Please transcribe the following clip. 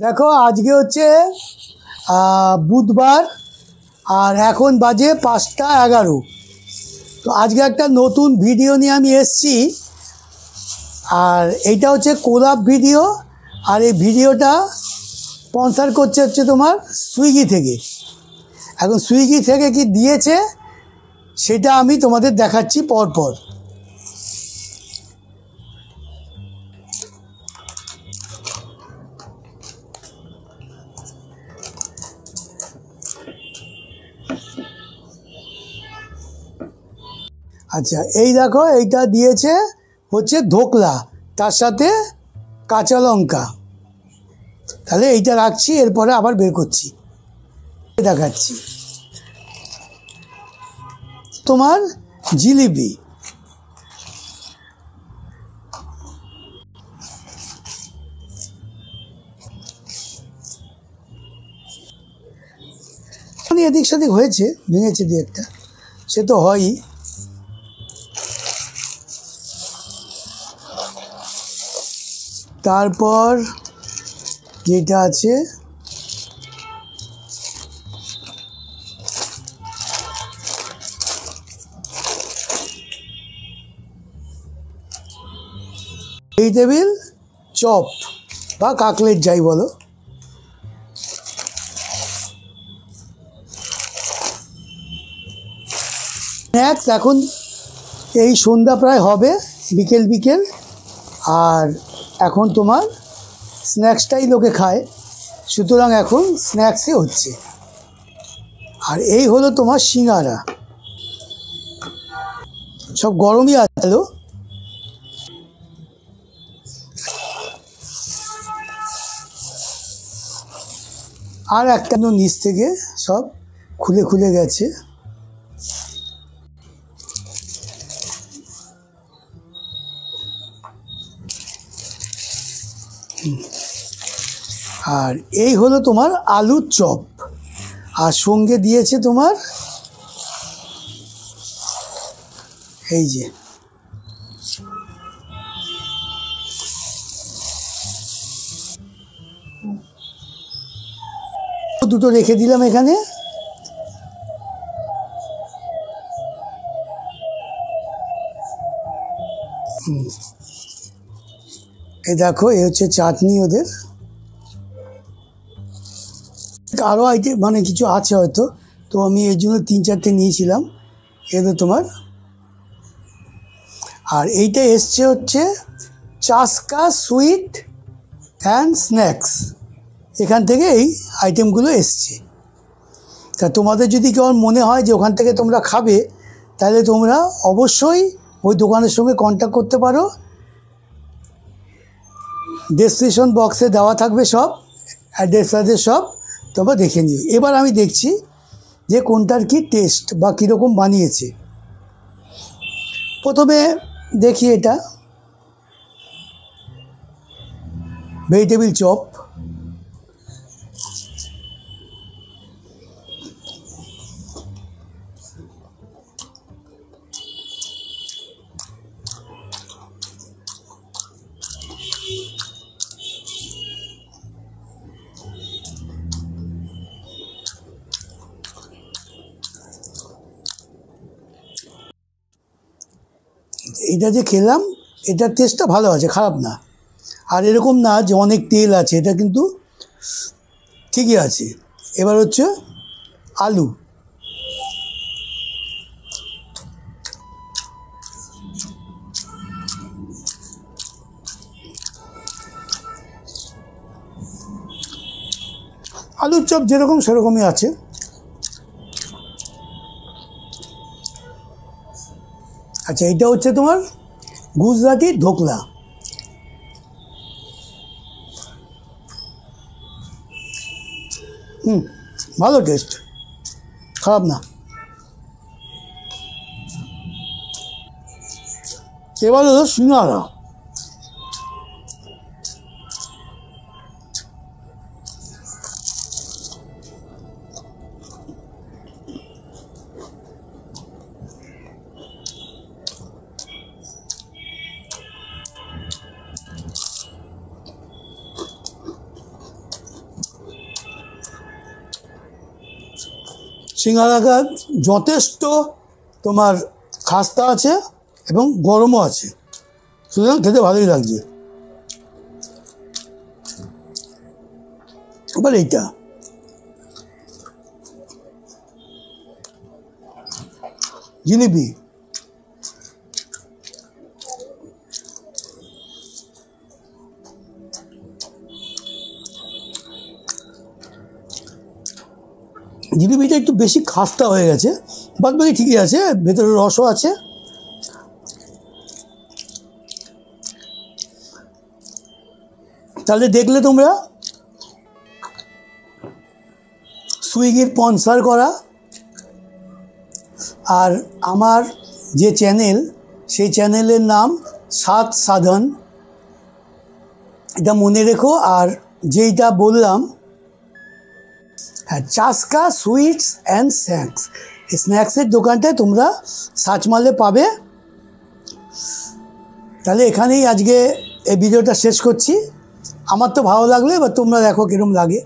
দেখো আজকে হচ্ছে বুধবার আর এখন বাজে 5টা 11। তো আজকে একটা নতুন ভিডিও নিয়ে আমি এসেছি। আর এইটা হচ্ছে কোলাপ ভিডিও। আর এই ভিডিওটা স্পন্সর করছে হচ্ছে তোমার সুইগি থেকে। এখন সুইগি থেকে কি দিয়েছে সেটা আমি তোমাদের দেখাচ্ছি পরপর। আচ্ছা এই দেখো এইটা দিয়েছে হচ্ছে ধোকলা, তার সাথে কাঁচা লঙ্কা। তাহলে এইটা রাখছি, এরপরে আবার বের করছি দেখাচ্ছি। তোমার জিলিপি, এদিক সেদিক হয়েছে, ভেঙেছে দিয়ে একটা, সে তো হয়ই। তারপর যেটা আছে ভেজিটেবিল চপ বা কাকলেট যাই বলো। স্ন্যাক্স এখন এই সন্ধ্যা প্রায় হবে, বিকেল বিকেল, আর এখন তোমার স্ন্যাক্সটাই লোকে খায়, সুতরাং এখন স্ন্যাক্সই হচ্ছে। আর এই হলো তোমার সিঙ্গারা, সব গরমই আছে। আর একটা নিচ থেকে সব খুলে খুলে গেছে। আর এই হলো তোমার আলুর চপ, আর সঙ্গে দিয়েছে তোমার এই যে দুটো রেখে দিলাম এখানে। এই দেখো এ হচ্ছে চাটনি ওদের। আরও আইটেম মানে কিছু আছে হয়তো, তো আমি এই জন্য 3-4টে নিয়েছিলাম। এটা তোমার, আর এইটা এসছে হচ্ছে চাস্কা সুইট অ্যান্ড স্ন্যাক্স, এখান থেকে এই আইটেমগুলো এসছে। তা তোমাদের যদি কেউ মনে হয় যে ওখান থেকে তোমরা খাবে, তাহলে তোমরা অবশ্যই ওই দোকানের সঙ্গে কন্ট্যাক্ট করতে পারো। ডেসক্রিপশন বক্সে দেওয়া থাকবে সব অ্যাড্রেস সব, তোমরা দেখে নিও। এবার আমি দেখছি যে কোনটার কি টেস্ট বা কীরকম বানিয়েছে। প্রথমে দেখি এটা ভেজিটেবিল চপ। এটা যে খেলাম, এটার টেস্টটা ভালো আছে, খারাপ না। আর এরকম না যে অনেক তেল আছে, এটা কিন্তু ঠিকই আছে। এবার হচ্ছে আলু, আলুর চপ যেরকম সেরকমই আছে। আচ্ছা এটা হচ্ছে তোমার গুজরাটি ধোকলা। ভালো টেস্ট, খারাপ না। এবার হলো সিঙ্গারা। সিঙ্গারাটা যথেষ্ট তোমার খাস্তা আছে এবং গরমও আছে, সুতরাং খেতে ভালোই লাগছে। এবার এইটা জিলিপি, জিলিপিটা একটু বেশি খাস্তা হয়ে গেছে, বাদ বাকি ঠিকই আছে, ভেতরে রসও আছে। তাহলে দেখলে তোমরা সুইগির স্পন্সর করা, আর আমার যে চ্যানেল সেই চ্যানেলের নাম স্বাদ সাধন, এটা মনে রেখো। আর যেইটা বললাম, হ্যাঁ, চাস্কা সুইটস অ্যান্ড স্ন্যাক্স, এই স্ন্যাক্সের দোকানটায় তোমরা সার্চ মারলে পাবে। তাহলে এখানেই আজকে এই ভিডিওটা শেষ করছি। আমার তো ভালো লাগলো, এবার তোমরা দেখো কীরকম লাগে।